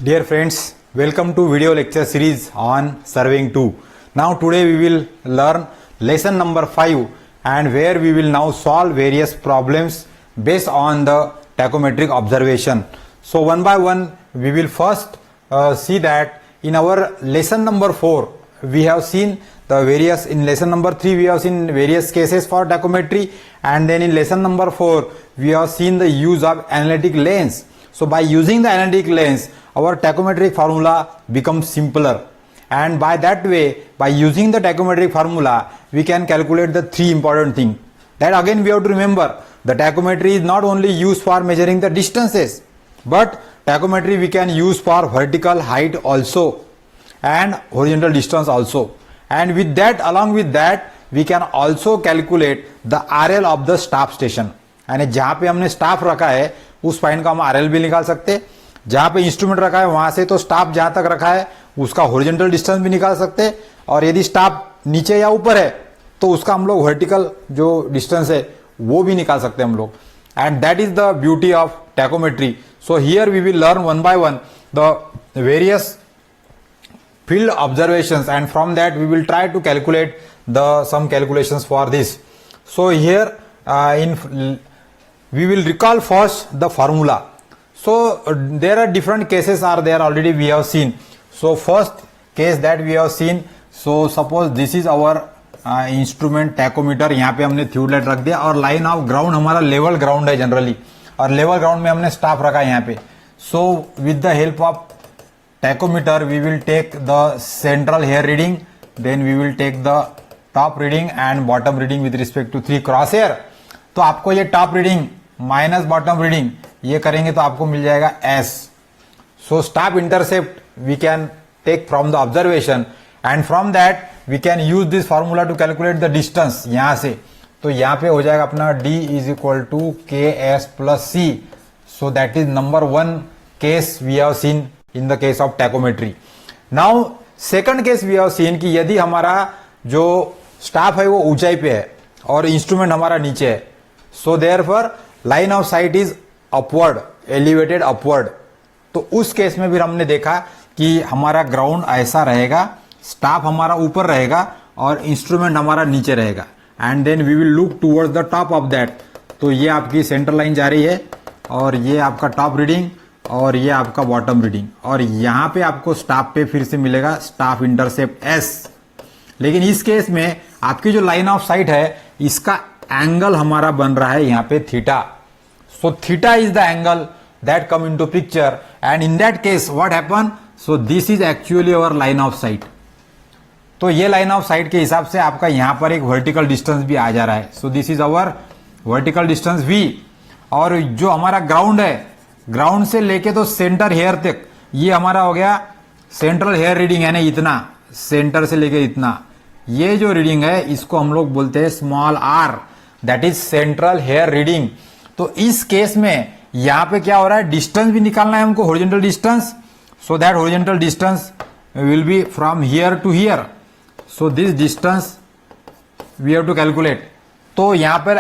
Dear friends, welcome to video lecture series on Surveying 2. Now today we will learn lesson number 5 and where we will now solve various problems based on the tachometric observation. So one by one we will first see that in our lesson number 4 we have seen the various, in lesson number 3 we have seen various cases for tachometry, and then in lesson number 4 we have seen the use of analytic lens. So by using the analytic lens, our tachometric formula becomes simpler, and by that way, by using the tachometric formula, we can calculate the three important things. That again we have to remember, the tachometry is not only used for measuring the distances, but tachometry we can use for vertical height also and horizontal distance also. And with that, along with that, we can also calculate the RL of the staff station. यानी जहाँ पे हमने staff रखा है उस point का हम RL भी निकाल सकते हैं, जहाँ पे इंस्ट्रूमेंट रखा है वहां से तो स्टाफ जहां तक रखा है उसका हॉरिजॉन्टल डिस्टेंस भी निकाल सकते हैं, और यदि स्टाफ नीचे या ऊपर है तो उसका हम लोग वर्टिकल जो डिस्टेंस है वो भी निकाल सकते हैं हम लोग. And that is the beauty of tacheometry. So here we will learn one by one the various field observations, and from that we will try to calculate some calculations for this. So here we will recall first the formula. So there are different cases are there already we have seen. So first case that we have seen, so suppose this is our instrument tachometer. यहाँ पे हमने tubelight रख दिया और line of ground हमारा level ground है generally, और level ground में हमने स्टाफ रखा है यहाँ पे. So with the help of tachometer we will take the central hair reading, then we will take the top reading and bottom reading with respect to 3 crosshair. तो आपको ये top reading minus bottom reading ये करेंगे तो आपको मिल जाएगा S. So staff intercept we can take from the observation, and from that we can use this formula to calculate the distance. यहाँ से तो यहाँ पे हो जाएगा अपना D is equal to KS plus C. So that is number 1 case we have seen in the case of tachometry. Now second case we have seen कि यदि हमारा जो स्टाफ है वो ऊंचाई पे है और इंस्ट्रूमेंट हमारा नीचे है, so therefore line of sight is upward, elevated upward. तो उस केस में भी हमने देखा कि हमारा ग्राउंड ऐसा रहेगा, स्टाफ हमारा ऊपर रहेगा और इंस्ट्रूमेंट हमारा नीचे रहेगा, and then we will look towards the top of that. तो ये आपकी सेंटर लाइन जा रही है और ये आपका टॉप रीडिंग और ये आपका बॉटम रीडिंग, और यहां पे आपको स्टाफ पे फिर से मिलेगा स्टाफ इंटरसेप्ट S. लेकिन इस केस में आपकी जो लाइन ऑफ साइट है इसका एंगल हमारा बन रहा है यहां पे theta. So theta is the angle that come into picture, and in that case what happen, so this is actually our line of site. तो ये लाइन ऑफ साइट के हिसाब से आपका यहां पर एक वर्टिकल डिस्टेंस भी आ जा रहा है. So this is our vertical distance V, और जो हमारा ग्राउंड है, ग्राउंड से लेके तो सेंटर हेयर तक ये हमारा हो गया सेंट्रल हेयर रीडिंग, यानी इतना सेंटर से लेके इतना, ये जो रीडिंग है इसको हम लोग बोलते हैं small r, that is central hair reading. तो इस केस में यहां पे क्या हो रहा है, डिस्टेंस भी निकालना है हमको, horizontal distance. So that horizontal distance will be from here to here. So this distance we have to calculate. तो यहां पर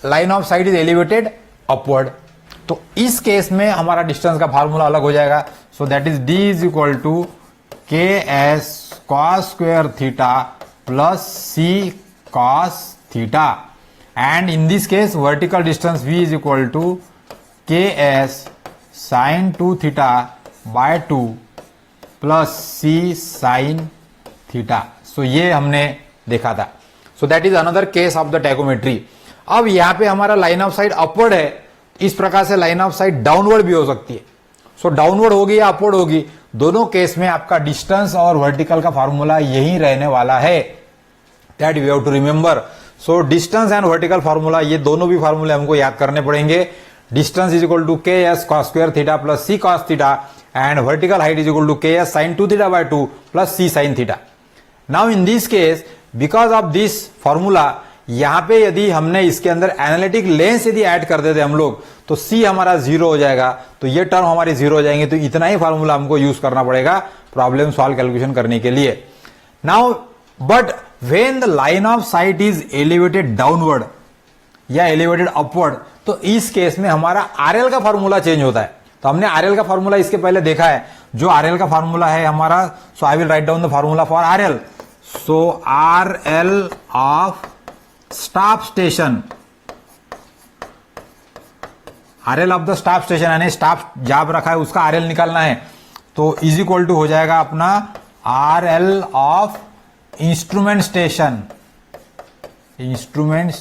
line of sight is elevated upward. तो इस केस में हमारा डिस्टेंस का फार्मूला अलग हो जाएगा. So that is D is equal to KS cos square theta plus C cos theta, and in this case vertical distance V is equal to KS sin 2 theta by 2 plus C sin theta. So ये हमने देखा था. So that is another case of the tacheometry. अब यहां पे हमारा line of sight upward है, इस प्रकार से लाइन ऑफ साइट डाउनवर्ड भी हो सकती है. सो डाउनवर्ड होगी या अपवर्ड होगी, दोनों केस में आपका डिस्टेंस और वर्टिकल का फार्मूला यही रहने वाला है. That you have to remember. So distance and vertical formula ये दोनों भी फार्मूले हमको याद करने पड़ेंगे. Distance is equal to KS cos square theta plus C cos theta, and vertical height is equal to KS sin 2 theta by 2 plus C sin theta. Now in this case because of this formula, यहां पे यदि हमने इसके अंदर analytic lens यदि add कर देते हम लोग तो C हमारा 0 हो जाएगा, तो ये टर्म हमारी 0 हो जाएंगे. तो इतना ही फार्मूला हमको यूज करना पड़ेगा प्रॉब्लम सॉल्व कैलकुलेशन करने के लिए. Now but when the line of sight is elevated downward या एलिवेटेड अपवर्ड, तो इस केस में हमारा RL का फार्मूला चेंज होता है. तो तो हमने आरएल का फॉर्मूला इसके पहले देखा है, जो आरएल का फॉर्मूला है हमारा, so I will write down the formula for RL. So RL of staff station, RL of the staff station यानी स्टाफ जहां रखा है उसका आरएल निकालना है, तो इज इक्वल टू हो जाएगा अपना RL of instrument station, instrument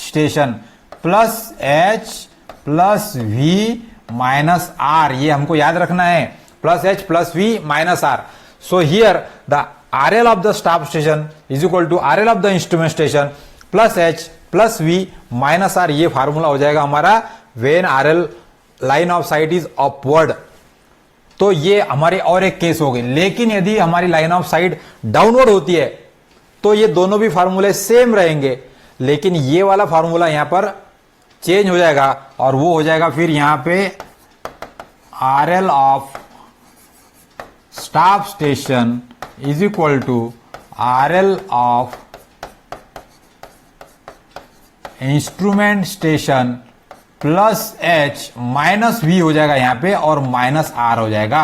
station plus H plus V minus R. ये हमको याद रखना है, plus H plus V minus R. So here the RL of the staff station is equal to RL of the instrument station plus H plus V minus R. ये formula हो जाएगा हमारा when RL line of sight is upward. तो ये हमारे और एक case हो गई. लेकिन यदि हमारी लाइन ऑफ साइट डाउनवर्ड होती है तो ये दोनों भी फार्मूले सेम रहेंगे, लेकिन ये वाला फार्मूला यहां पर चेंज हो जाएगा और वो हो जाएगा फिर यहां पे RL of staff station is equal to RL of instrument station plus H minus V हो जाएगा यहां पे और माइनस आर हो जाएगा.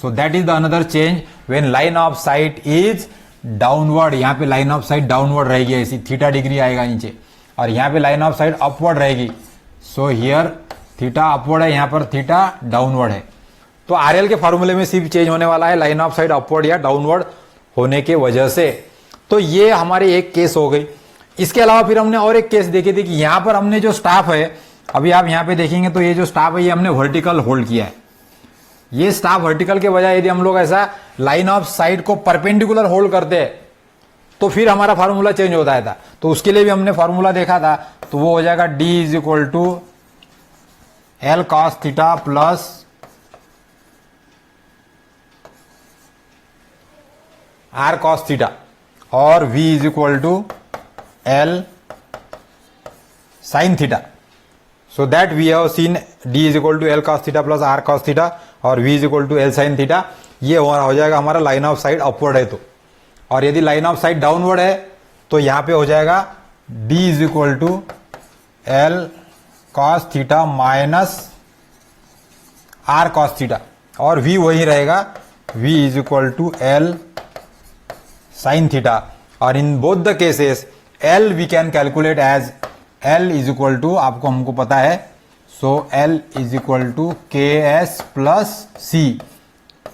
So that is the another change when line of sight is downward. यहां पे लाइन ऑफ साइट डाउनवर्ड रहेगी, ऐसी थीटा डिग्री आएगा नीचे, और यहां पे लाइन ऑफ साइट अपवर्ड रहेगी. सो हियर थीटा अपवर्ड है, यहां पर थीटा डाउनवर्ड है. तो आरएल के फॉर्मूले में सिर्फ चेंज होने वाला है लाइन ऑफ साइट अपवर्ड या डाउनवर्ड होने के वजह से. तो ये हमारी एक केस हो गई. इसके अलावा फिर हमने और एक केस देखी थी कि यहां पर हमने जो स्टाफ है, अभी आप यहां पे देखेंगे तो ये जो स्टाफ है ये हमने वर्टिकल होल्ड किया है. ये स्टाफ वर्टिकल के बजाय यदि हम लोग ऐसा लाइन ऑफ साइट को परपेंडिकुलर होल्ड करते हैं तो फिर हमारा फार्मूला चेंज होता है था. तो उसके लिए भी हमने फार्मूला देखा था, तो वो हो जाएगा D is equal to L cos theta plus R cos theta और V is equal to L sine theta. So that we have seen d is equal to L cos theta plus R cos theta और v is equal to L sin theta. ये हो जाएगा हमारा line of side upward है तो, और यदि line of side downward है तो यहां पे हो जाएगा d is equal to L cos theta minus R cos theta और v वही रहेगा, v is equal to L sin theta. और in both the cases L we can calculate as L is equal to, आपको हमको पता है, so L is equal to K S plus C.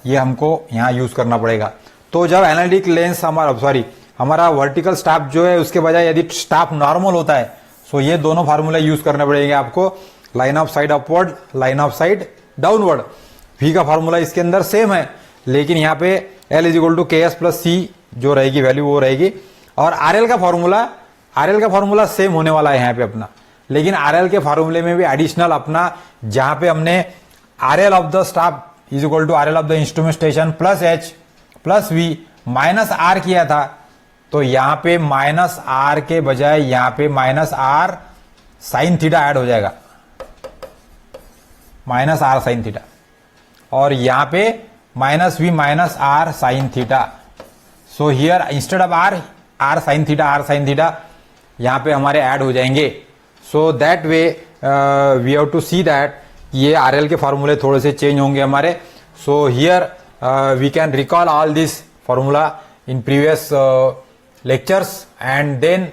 ये हमको यहां यूज करना पड़ेगा. तो जब एनालिटिक लेंस हमारा वर्टिकल स्टाफ जो है उसके बजाय यदि स्टाफ नॉर्मल होता है, सो ये दोनों फार्मूला यूज करने पड़ेंगे आपको, line of side upward, line of side downward. V का फार्मूला इसके अंदर सेम है, लेकिन यहां पे L is equal to K S plus सी जो रहेगी वैल्यू वो रहेगी. और आरएल का फॉर्मूला सेम होने वाला है यहां पे अपना, लेकिन आरएल के फॉर्मूले में भी एडिशनल अपना, जहां पे हमने RL of the staff is equal to RL of the instrument station plus H plus V minus R किया था, तो यहां पे माइनस आर के बजाय यहां पे minus R sine theta add हो जाएगा, माइनस आर साइन थीटा, और यहां पे minus V minus R sine theta. So here instead of R sine theta यहां पे हमारे ऐड हो जाएंगे. So that way we have to see that ये आरएल के फॉर्मूले थोड़े से चेंज होंगे हमारे. So here we can recall all this formula in previous lectures and then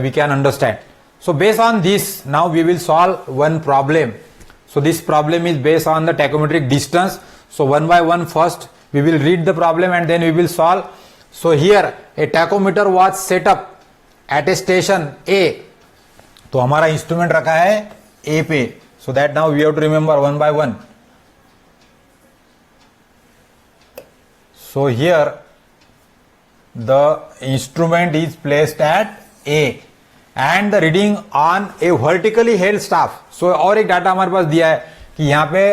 we can understand. So based on this now we will solve one problem. So this problem is based on the tacheometric distance. So one by one first we will read the problem and then we will solve. So here a tachometer was set up at a station A. तो हमारा instrument रखा है A पे. So that now we have to remember one by one. So here the instrument is placed at A and the reading on a vertically held staff. So और एक data हमारे पास दिया है कि यहाँ पे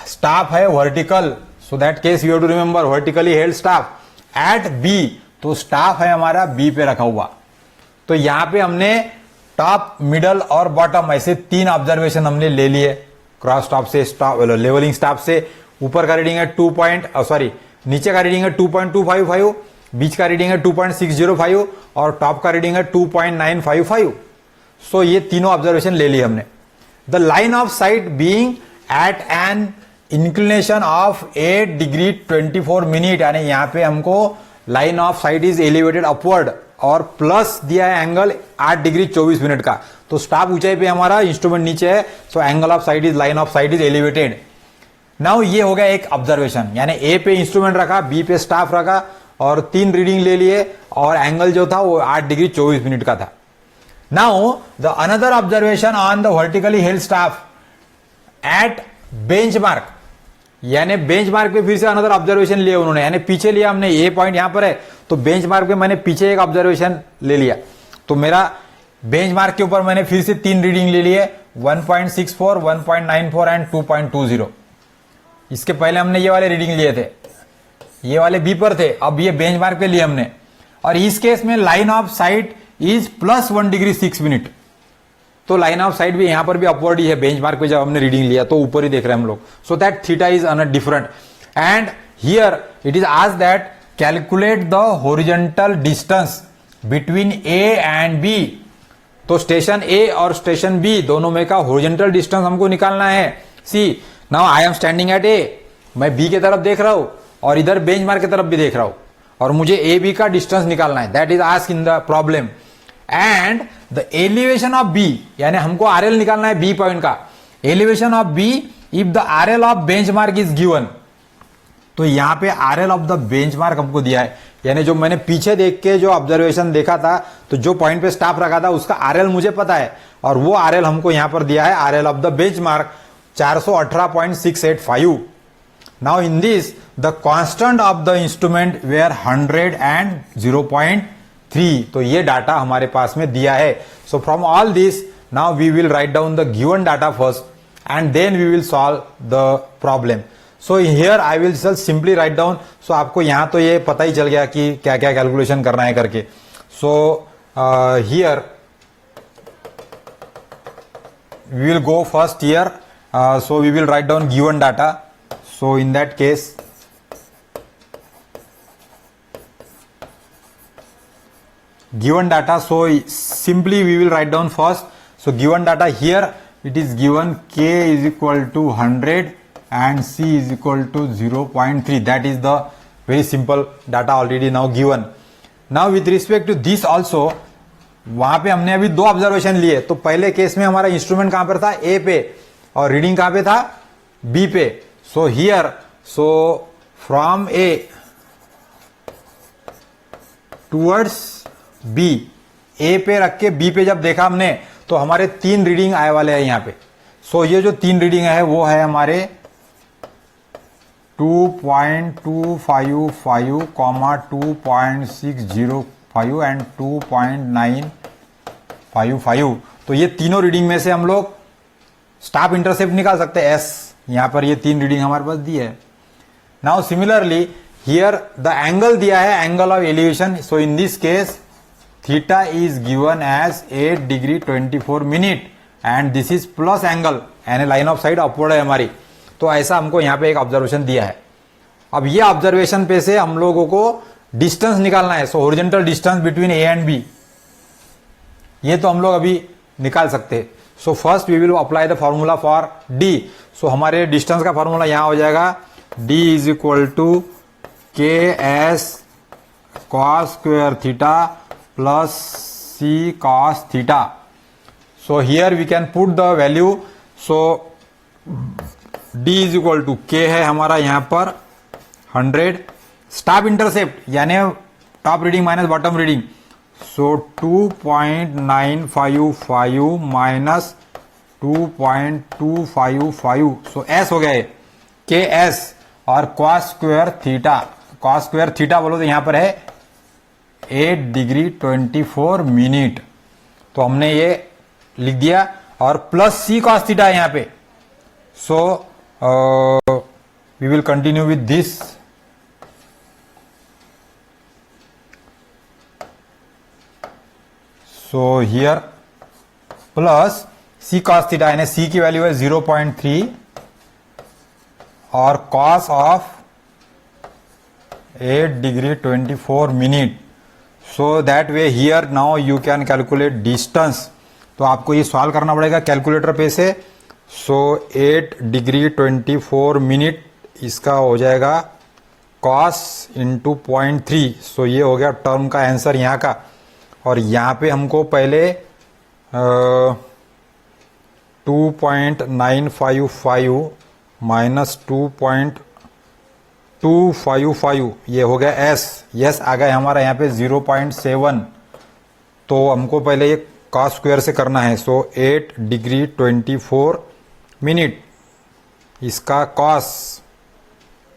स्टाफ है vertical. So that case you have to remember vertically held staff at B. तो स्टाफ है हमारा B पे रखा हुआ. तो यहां पे हमने टॉप, मिडल और बॉटम ऐसे तीन ऑब्जर्वेशन हमने ले लिए. क्रॉस टॉप से, लेवलिंग स्टाफ से ऊपर का रीडिंग है नीचे का रीडिंग है 2.255, बीच का रीडिंग है 2.605 और टॉप का रीडिंग है 2.955. सो ये तीनों ऑब्जर्वेशन ले लिए हमने. The line of site being at N inclination of 8 degree 24 minute, यानी यहां पे हमको line of sight is elevated upward और प्लस दिया है एंगल 8 डिग्री 24 मिनट का। तो स्टाफ ऊंचाई पे हमारा, इंस्ट्रूमेंट नीचे है, so angle of sight is, line of sight is elevated. Now ये हो गया एक ऑब्जर्वेशन, यानी ए पे इंस्ट्रूमेंट रखा, बी पे स्टाफ रखा और 3 रीडिंग ले लिए और एंगल जो था वो 8 डिग्री 24 मिनट का था। Now the another observation on the vertically held staff at benchmark, यानी बेंचमार्क पे फिर से अनदर ऑब्जर्वेशन लिया उन्होंने, यानी पीछे लिया हमने, ये पॉइंट यहां पर है तो बेंचमार्क पे मैंने पीछे एक ऑब्जर्वेशन ले लिया। तो मेरा बेंचमार्क के ऊपर मैंने फिर से 3 रीडिंग ले लिए, 1.64, 1.94 एंड 2.20। इसके पहले हमने ये वाले रीडिंग लिए थे, ये वाले बी पर थे, अब ये बेंचमार्क पे लिए हमने। और इस केस में line of sight is plus 1 degree 6 minute, तो लाइन ऑफ साइट भी यहां पर भी अपवर्ड ही है। बेंचमार्क पे जब हमने रीडिंग लिया तो ऊपर ही देख रहे हैं हम लोग, so that theta is un different. And here it is asked that calculate the horizontal distance between A and B. तो स्टेशन ए और स्टेशन बी दोनों में का हॉरिजॉन्टल डिस्टेंस हमको निकालना है। See now I am standing at A, मैं B की तरफ देख रहा हूं और इधर बेंचमार्क की तरफ भी देख रहा हूं और मुझे ए बी का डिस्टेंस निकालना है, that is asked in the problem. And the elevation of B, यानी हमको आरएल निकालना है बी पॉइंट का, elevation of B if the RL of benchmark is given. तो यहां पे आरएल ऑफ द बेंचमार्क हमको दिया है, यानी जो मैंने पीछे देख के जो ऑब्जर्वेशन देखा था, तो जो पॉइंट पे स्टाफ रखा था उसका आरएल मुझे पता है और वो आरएल हमको यहां पर दिया है, RL of the benchmark 418.685। Now in this the constant of the instrument were 100 and 0.3, तो ये डाटा हमारे पास में दिया है। So from all this now we will write down the given data first and then we will solve the problem. So here I will just simply write down. So आपको यहां तो ये पता ही चल गया कि क्या क्या कैलकुलेशन करना है करके। So here we will go first here, so we will write down given data. So in that case given data, so simply we will write down first. So given data here it is given k is equal to 100 and c is equal to 0.3. that is the very simple data already now given. Now with respect to this also, वहां पे हमने अभी 2 observation लिए। तो पहले case में हमारा instrument कहां पर था, ए पे, और रीडिंग कहां पे था, बी पे। So here, so from A towards B, A पे रख के बी पे जब देखा हमने तो हमारे 3 रीडिंग आए वाले हैं यहां पे। सो ये जो 3 रीडिंग है वो है हमारे 2.255, 2.605 एंड 2.955। तो ये तीनों रीडिंग में से हम लोग स्टाफ इंटरसेप्ट निकाल सकते हैं एस, यहां पर ये 3 रीडिंग हमारे पास दी है। Now similarly here the angle दिया है, angle of elevation. So in this case theta is given as 8 degree 24 minute and this is plus angle, यानी लाइन ऑफ साइट अपवर्ड है हमारी। तो ऐसा हमको यहां पे एक ऑब्जर्वेशन दिया है। अब ये ऑब्जर्वेशन पे से हम लोगों को डिस्टेंस निकालना है। So horizontal distance between A and B, ये तो हम लोग अभी निकाल सकते हैं। So first we will apply the formula for D. So हमारे डिस्टेंस का फॉर्मूला यहां हो जाएगा, D is equal to K S cos square theta plus C cos theta. So here we can put the value. So D is equal to K है हमारा यहां पर 100, staff intercept यानी top reading minus bottom reading, so 2.955 minus 2.255, so S हो गया K S, और cos square theta, cos square theta बोलो तो यहां पर है 8 डिग्री 24 मिनट। तो हमने ये लिख दिया और प्लस सी कॉस थीटा है यहां पे। So we will continue with this. So here plus C cos theta, यानी सी की वैल्यू है 0.3 और cos of 8 degree 24 minute. So that way here now you can calculate distance. तो आपको ये सॉल्व करना पड़ेगा कैलकुलेटर पे से। सो 8 डिग्री 24 मिनट इसका हो जाएगा cos इंटू 0.3। सो ये हो गया टर्म का आंसर यहाँ का। और यहाँ पे हमको पहले 2.955 माइनस 2.255 ये हो गया एस। यस आ गया हमारा यहाँ पे 0.7। तो हमको पहले ये cos स्क्वायर से करना है। सो 8 डिग्री 24 मिनट इसका cos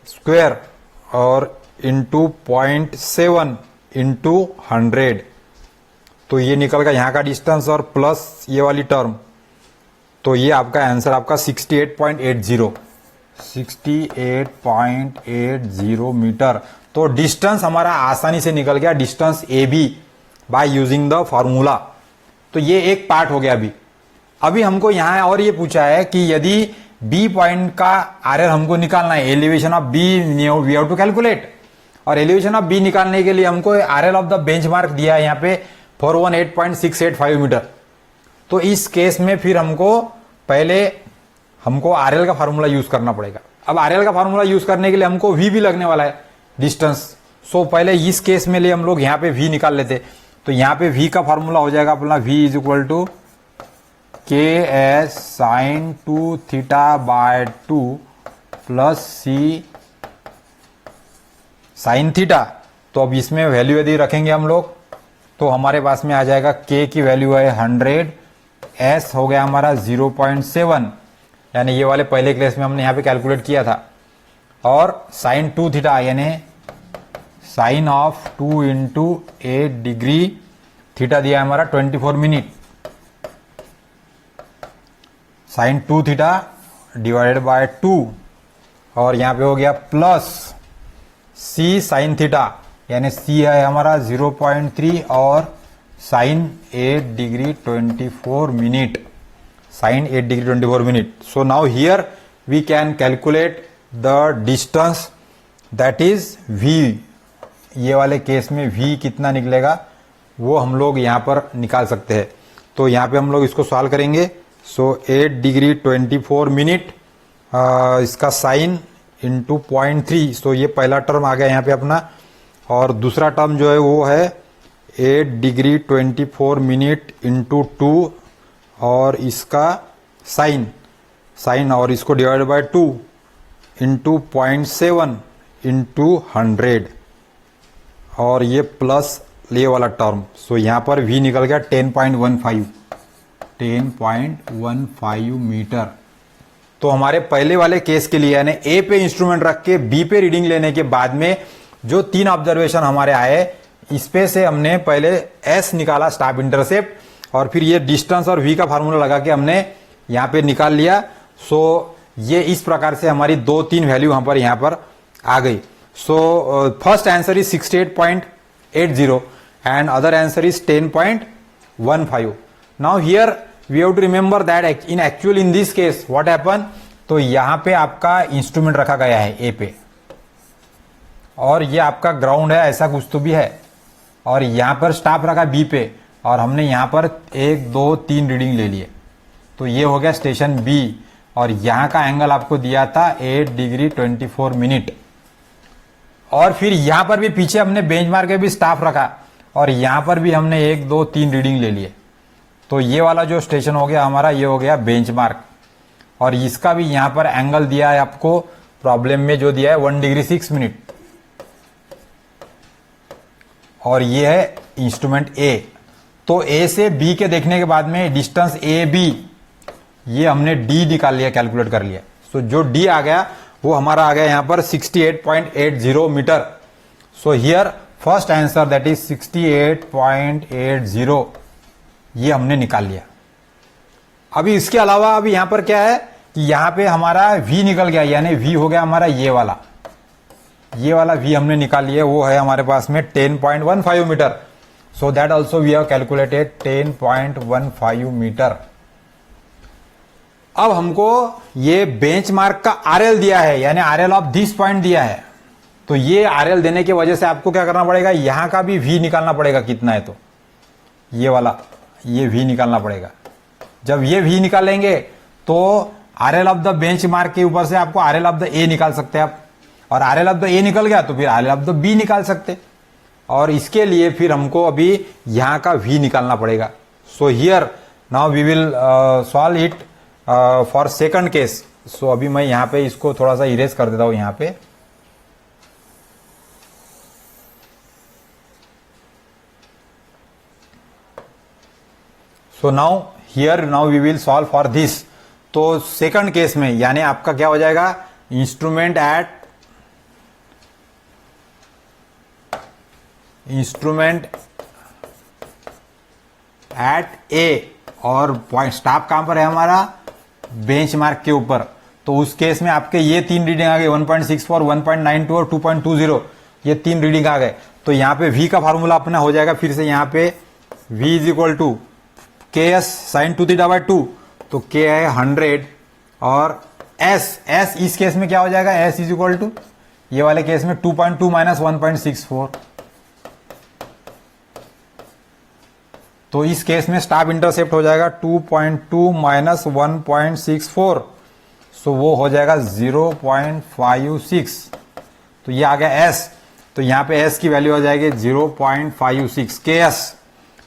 स्क्वायर और इंटू 0.7 इंटू 100। तो ये निकल गया यहाँ का डिस्टेंस और प्लस ये वाली टर्म। तो ये आपका आंसर आपका 68.80 मीटर। तो डिस्टेंस हमारा आसानी से निकल गया, distance A B by using the formula. तो ये एक पार्ट हो गया। अभी हमको यहाँ और ये पूछा है कि यदि बी पॉइंट का आरएल हमको निकालना है, elevation of B we have to calculate. और एलिवेशन ऑफ बी निकालने के लिए हमको आरएल ऑफ द बेंचमार्क दिया है यहाँ पे 418.685 मीटर। तो इस केस में फिर हमको आरएल का फार्मूला यूज करना पड़ेगा। अब आरएल का फार्मूला यूज करने के लिए हमको वी भी लगने वाला है डिस्टेंस। सो पहले इस केस में लिए हम लोग यहाँ पे वी निकाल लेते। तो यहाँ पे वी का फार्मूला हो जाएगा अपना V is equal to K S sine 2 theta by 2 plus C sine theta. तो अब इसमें वैल्यू यदि रखेंगे हम लोग तो हमारे पास में आ जाएगा के की वैल्यू है 100, एस हो गया हमारा 0.7 यानी ये वाले पहले क्लास में हमने यहाँ पे कैलकुलेट किया था। और साइन 2 थीटा यानी sine of 2 into 8 degree theta दिया है हमारा 24 minute. Sine 2 theta divided by 2 और यहाँ पे हो गया प्लस सी साइन थीटा यानी सी है हमारा 0.3 और sine 8 degree 24 minute, sine 8 degree 24 minute. So now here we can calculate the distance that is V. ये वाले केस में वी कितना निकलेगा वो हम लोग यहाँ पर निकाल सकते हैं। तो यहाँ पे हम लोग इसको सॉल्व करेंगे। सो 8 डिग्री 24 मिनट इसका साइन इंटू 0.3। सो ये पहला टर्म आ गया यहाँ पे अपना। और दूसरा टर्म जो है वो है 8 डिग्री 24 मिनट इंटू 2 और इसका साइन और इसको डिवाइड बाय 2 इंटू 0.7 इंटू 100 और ये प्लस ये वाला टर्म। सो यहाँ पर v निकल गया 10.15 मीटर। तो हमारे पहले वाले केस के लिए यानी ए पे इंस्ट्रूमेंट रख के बी पे रीडिंग लेने के बाद में जो 3 ऑब्जर्वेशन हमारे आए इस पे से हमने पहले एस निकाला स्टाफ इंटरसेप्ट और फिर ये डिस्टेंस और वी का फार्मूला लगा के हमने यहाँ पे निकाल लिया। सो ये इस प्रकार से हमारी 2-3 वैल्यू यहाँ पर आ गई। So first answer is 68.80 and other answer is 10.15. Now here we have to remember that in actual in this case what happened, तो यहाँ पे आपका इंस्ट्रूमेंट रखा गया है ए पे और ये आपका ग्राउंड है ऐसा कुछ तो भी है और यहाँ पर स्टाफ रखा बी पे और हमने यहाँ पर 1, 2, 3 रीडिंग ले लिए। तो ये हो गया स्टेशन बी और यहाँ का एंगल आपको दिया था 8 डिग्री 24 मिनट। और फिर यहाँ पर भी पीछे हमने बेंचमार्क के भी स्टाफ रखा और यहाँ पर भी हमने 1, 2, 3 रीडिंग ले लिए। तो ये वाला जो स्टेशन हो गया हमारा ये हो गया बेंचमार्क और इसका भी यहाँ पर एंगल दिया है आपको प्रॉब्लम में जो दिया है 1 डिग्री 6 मिनट और ये है इंस्ट्रूमेंट ए। तो ए से बी के देखने के बाद में डिस्टेंस ए बी ये हमने डी निकाल लिया, कैलकुलेट कर लिया। सो जो डी आ गया वो हमारा आ गया यहाँ पर 68.80 metre. So here first answer that is 68.80 ये हमने निकाल लिया। अभी इसके अलावा अभी यहां पर क्या है कि यहां पे हमारा v निकल गया यानी v हो गया हमारा ये वाला v हमने निकाल लिया, वो है हमारे पास में 10.15 metre. So that also we have calculated 10.15 metre. अब हमको ये बेंचमार्क का आरएल दिया है यानी आरएल ऑफ दिस पॉइंट दिया है। तो ये आरएल देने की वजह से आपको क्या करना पड़ेगा, यहां का भी v निकालना पड़ेगा कितना है। तो ये वाला ये v निकालना पड़ेगा। जब ये v निकालेंगे तो RL of the bench mark के ऊपर से आपको RL ऑफ द ए निकाल सकते हैं आप, और RL ऑफ द ए निकल गया तो फिर RL ऑफ द बी निकाल सकते, और इसके लिए फिर हमको अभी यहां का V निकालना पड़ेगा. So here now we will solve it for second case. So अभी मैं यहां पे इसको थोड़ा सा इरेज कर देता हूं यहां पे. So now here now we will solve for this. तो सेकंड केस में यानी आपका क्या हो जाएगा, इंस्ट्रूमेंट एट ए, और पॉइंट स्टॉप कहां पर है हमारा, बेंच मार्क के ऊपर. तो उस केस में आपके ये 3 रीडिंग आ गए, 1.64, 1.92 और 2.20. ये 3 रीडिंग आ गए. तो यहां पे V का फॉर्मूला अपना हो जाएगा फिर से यहां पे V is equal to KS sine 2 theta by 2. तो K है 100 और S इस केस में क्या हो जाएगा, S इज इक्वल टू ये वाले केस में 2.2 माइनस 1.64. तो इस केस में स्टाफ इंटरसेप्ट हो जाएगा 2.2 माइनस 1.64. सो वो हो जाएगा 0.56. तो ये आ गया S. तो यहां पे S की वैल्यू आ जाएगी 0.56 KS.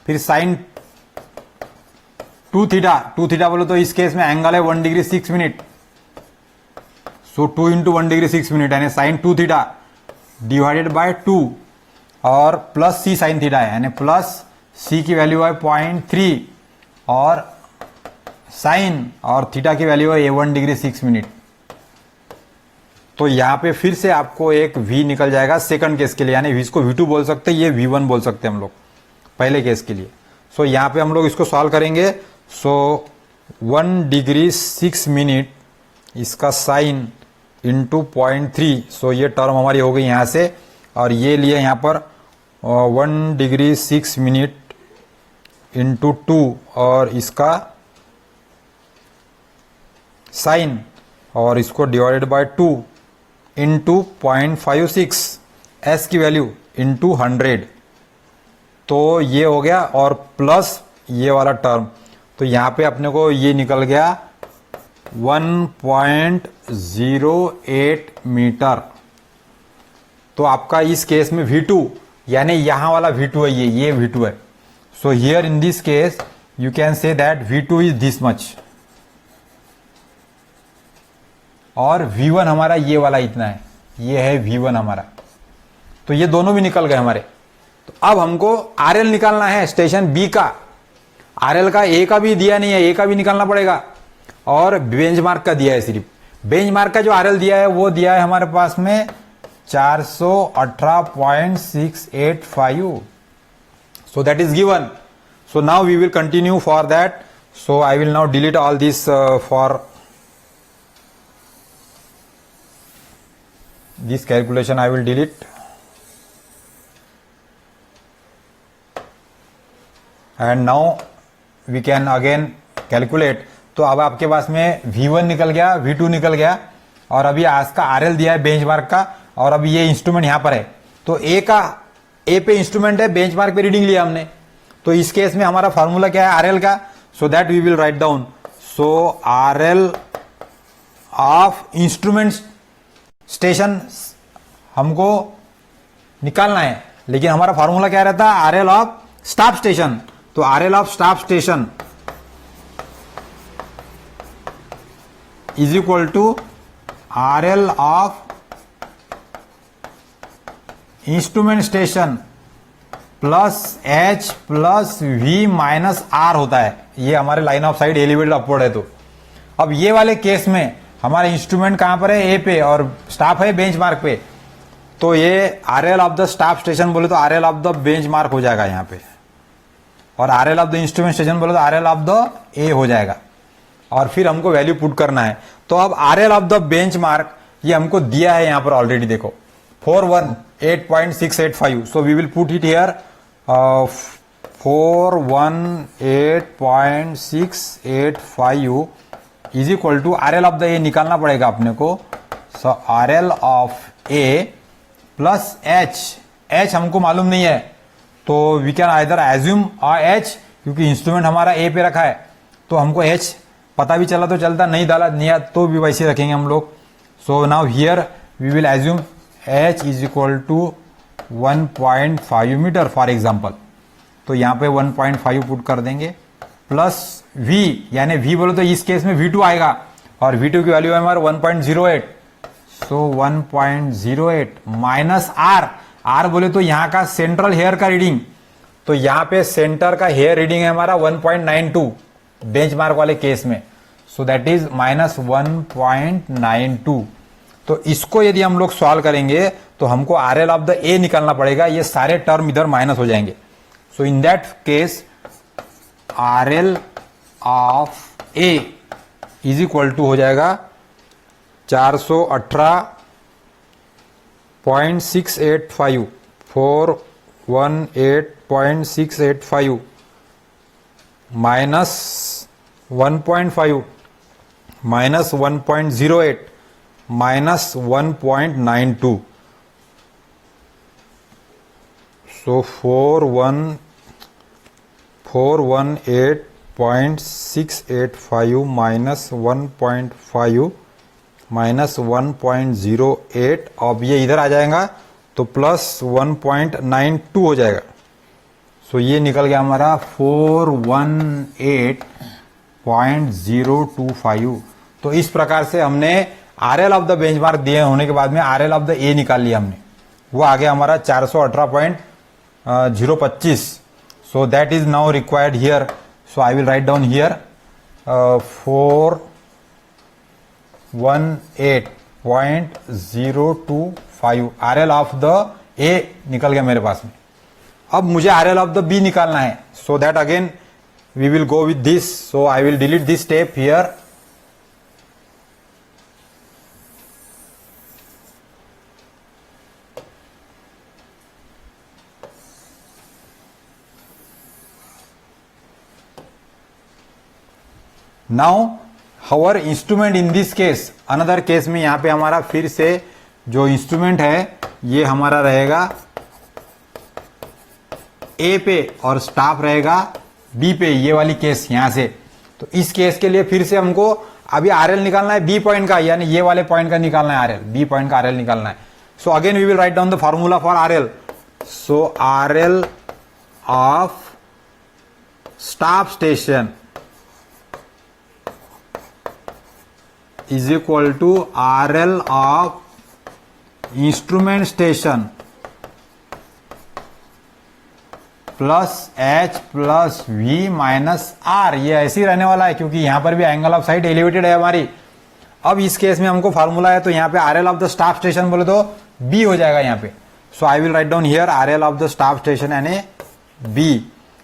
फिर साइन 2 थीटा बोलो तो इस केस में एंगल है 1 डिग्री 6 मिनट. सो 2 इंटू 1 डिग्री 6 मिनट यानी साइन 2 थीटा डिवाइडेड बाय 2 और प्लस C साइन थीटा है यानी प्लस C की वैल्यू है 0.3 और साइन और थीटा की वैल्यू है 1 डिग्री 6 मिनट. तो यहां पे फिर से आपको एक V निकल जाएगा सेकंड केस के लिए, यानी इसको V2 बोल सकते हैं, ये V1 बोल सकते हैं हम लोग पहले केस के लिए. सो यहां पे हम लोग इसको सॉल्व करेंगे. सो 1 डिग्री 6 मिनट इसका साइन इंटू 0.3. सो ये टर्म हमारी हो गई यहां से, और ये लिए यहां पर 1 डिग्री 6 मिनट इंटू 2 और इसका साइन और इसको डिवाइडेड बाय 2 इंटू 0.56 S की वैल्यू इंटू 100. तो ये हो गया और प्लस ये वाला टर्म. तो यहां पे अपने को ये निकल गया 1.08 मीटर. तो आपका इस केस में V2 यानी यहां वाला V2 है, ये V2 है. So here in this case you can say that V2 is this much और V1 हमारा ये वाला इतना है, ये है V1 हमारा. तो ये दोनों भी निकल गए हमारे. तो अब हमको RL निकालना है स्टेशन B का. RL का A का भी दिया नहीं है, A का भी निकालना पड़ेगा, और बेंचमार्क का दिया है. सिर्फ बेंचमार्क का जो RL दिया है वो दिया है हमारे पास में 418.685. So that is given. So now we will continue for that. So I will now delete all this for this calculation. I will delete. And now we can again calculate. तो अब आपके पास में V1 निकल गया, V2 निकल गया, और अभी आज का RL दिया है बेंचमार्क का, और अभी ये इंस्ट्रूमेंट यहां पर है. तो A पे इंस्ट्रूमेंट है, बेंचमार्क पे रीडिंग लिया हमने. तो इस केस में हमारा फॉर्मूला क्या है RL का, so that we will write down. So RL of instrument station हमको निकालना है, लेकिन हमारा फॉर्मूला क्या रहता है, RL ऑफ स्टाफ स्टेशन. तो RL of staff station is equal to RL of instrument station plus H plus V minus R होता है. ये हमारे line of sight elevated upward है. तो अब ये वाले केस में हमारा इंस्ट्रूमेंट कहां पर है, A पे, और स्टाफ है बेंचमार्क पे. तो ये RL of the staff station बोले तो RL ऑफ द बेंचमार्क हो जाएगा यहां पे, और RL of the instrument station बोले तो RL ऑफ द A हो जाएगा, और फिर हमको वैल्यू पुट करना है. तो अब RL ऑफ द बेंचमार्क ये हमको दिया है यहां पर ऑलरेडी, देखो 418.685. So we will put it here 418.685 is equal to RL of the A निकालना पड़ेगा अपने को. So RL of A plus H हमको मालूम नहीं है, तो we can either assume H, क्योंकि इंस्ट्रूमेंट हमारा A पे रखा है, तो हमको H पता भी चला तो चलता, नहीं डाला नहीं तो भी वैसे रखेंगे हम लोग. So now here we will assume h is equal to 1.5 metre for example. तो यहाँ पे 1.5 पुट कर देंगे प्लस v, यानी v बोलो तो इस केस में v2 आएगा और v2 की वैल्यू है हमारा 1.08. सो 1.08 माइनस r बोले तो यहाँ का सेंट्रल हेयर का रीडिंग. तो यहाँ पे सेंटर का हेयर रीडिंग है हमारा 1.92 बेंचमार्क वाले केस में. सो दैट इज माइनस 1.92. तो इसको यदि हम लोग सॉल्व करेंगे तो हमको RL ऑफ द A निकालना पड़ेगा. ये सारे टर्म इधर माइनस हो जाएंगे. So in that case RL of A is equal to हो जाएगा 418.685 418.685 minus 1.5 minus 1.08 minus 1.92. So 418.685 minus 1.5 minus 1.08. अब ये इधर आ जाएगा तो प्लस 1.92 हो जाएगा. सो ये निकल गया हमारा 418.025. तो इस प्रकार से हमने RL ऑफ द बेंचमार्क दिए होने के बाद में RL ऑफ द A निकाल लिया हमने. वो आ गया हमारा 418.025. सो that is now required here. So I will write down here 418.025 RL of the A निकल गया मेरे पास में. अब मुझे RL ऑफ द B निकालना है. So that again we will go with this. So I will delete this step here. Now however instrument in this case, another case में यहां पे हमारा फिर से जो इंस्ट्रूमेंट है ये हमारा रहेगा A पे और स्टाफ रहेगा B पे. ये वाली केस यहां से. तो इस केस के लिए फिर से हमको अभी RL निकालना है B पॉइंट का, यानी ये वाले पॉइंट का निकालना है RL, B पॉइंट का RL निकालना है. So again we will write down the formula for RL. So RL of staff station is equal to RL of instrument station plus H plus V minus R. ये ऐसे ही रहने वाला है क्योंकि यहां पर भी एंगल ऑफ साइड एलिवेटेड है हमारी. अब इस केस में हमको फार्मूला है तो यहाँ पे RL of the staff station बोले तो B हो जाएगा यहाँ पे. So I will write down here RL of the staff station यानी B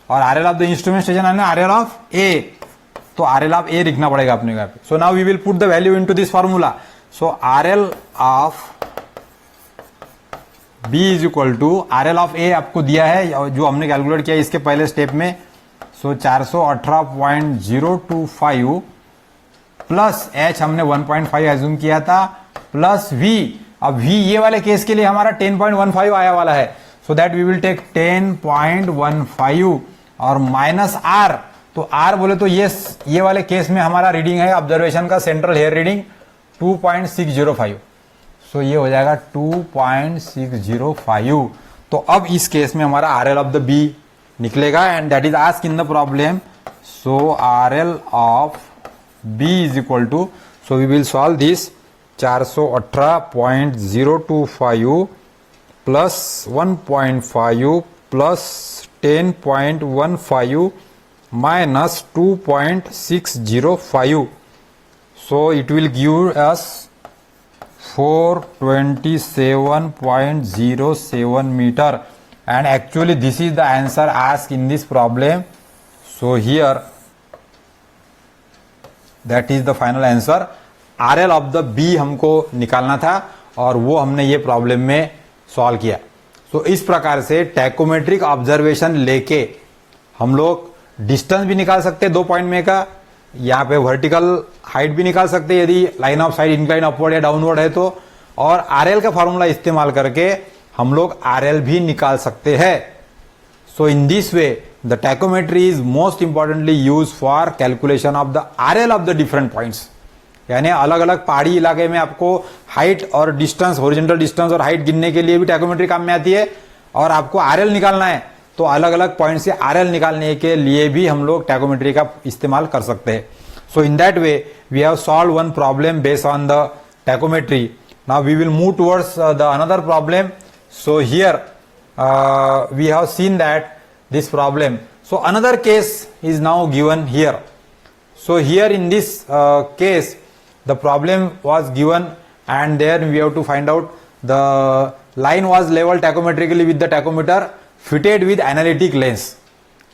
और RL of the instrument station यानी RL ऑफ A. तो RL ऑफ A लिखना पड़ेगा अपने यहाँ पे. So now we will put the value into this formula. So RL of B is equal to RL of A आपको दिया है जो हमने कैलकुलेट किया इसके पहले स्टेप में. सो 418.025 प्लस H हमने 1.5 एज्यूम किया था प्लस V. अब V ये वाले केस के लिए हमारा 10.15 आया वाला है. So that we will take 10.15 और माइनस R. तो R बोले तो ये वाले केस में हमारा रीडिंग है ऑब्जर्वेशन का सेंट्रल हेयर रीडिंग 2.605. सो ये हो जाएगा 2.605. तो अब इस केस में हमारा RL ऑफ द B निकलेगा and that is ask in the problem. So RL of B is equal to, so we will solve this 418.025 plus 1.5 plus 10.15 minus 2.605. So it will give us 427.07 meter and actually this is the answer asked in this problem. So here that is the final answer. RL of the B हमको निकालना था और वो हमने ये problem में solve किया. तो इस प्रकार से टैकोमेट्रिक ऑब्जर्वेशन लेके हम लोग डिस्टेंस भी निकाल सकते हैं 2 पॉइंट में का. यहाँ पे वर्टिकल हाइट भी निकाल सकते हैं यदि line of site incline upward या डाउनवर्ड है तो. और RL का फॉर्मूला इस्तेमाल करके हम लोग RL भी निकाल सकते हैं. So in this way the tachometry is most importantly used for calculation of the RL of the different points. यानी अलग अलग पहाड़ी इलाके में आपको हाइट और डिस्टेंस, हॉरिजॉन्टल डिस्टेंस और हाइट गिनने के लिए भी टैकोमेट्री काम में आती है, और आपको आरएल निकालना है तो अलग अलग पॉइंट से आरएल निकालने के लिए भी हम लोग टैकोमेट्री का इस्तेमाल कर सकते हैं. So in that way we have solved one problem based on the tachometry. Now we will move towards the another problem. So here we have seen that this problem. So another case is now given here. So here in this case the problem was given, and there we have to find out the line was leveled tachometrically with the tachometer fitted with analytic lens.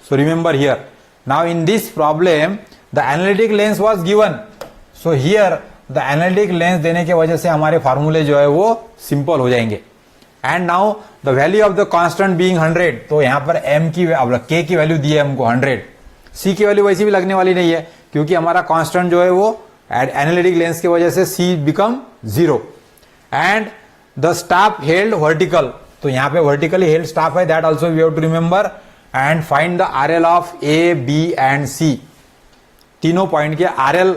So remember here, now in this problem the analytic lens was given. So here the analytic lens देने के वजह से हमारे फार्मूले जो है वो simple हो जाएंगे. And now the value of the constant being 100, तो यहां पर m की k की वैल्यू दी है हमको 100. c की वैल्यू वैसे भी लगने वाली नहीं है क्योंकि हमारा कांस्टेंट जो है वो एनालिटिक लेंस की वजह से c become 0. And the staff held vertical, तो यहां पे वर्टिकली हेल्ड स्टाफ है, that also we have to remember. And find the RL of a, b and c. तीनों पॉइंट के आरएल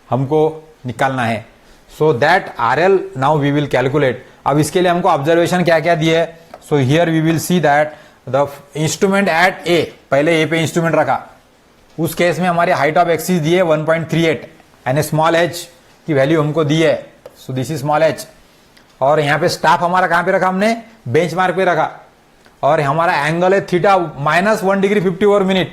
हमको निकालना है. So that RL now we will calculate. अब इसके लिए हमको ऑब्जर्वेशन क्या क्या दिए है. So here we will see that the instrument at A, पहले ए पे इंस्ट्रूमेंट रखा, उस केस में हमारी हाइट ऑफ एक्सिस दी है 1.38 एंड स्मॉल h की वैल्यू हमको दी है. So this is small h. और यहाँ पे स्टाफ हमारा कहां पे रखा, हमने बेंचमार्क पे रखा, और हमारा एंगल है थीटा -1 डिग्री 54 मिनट,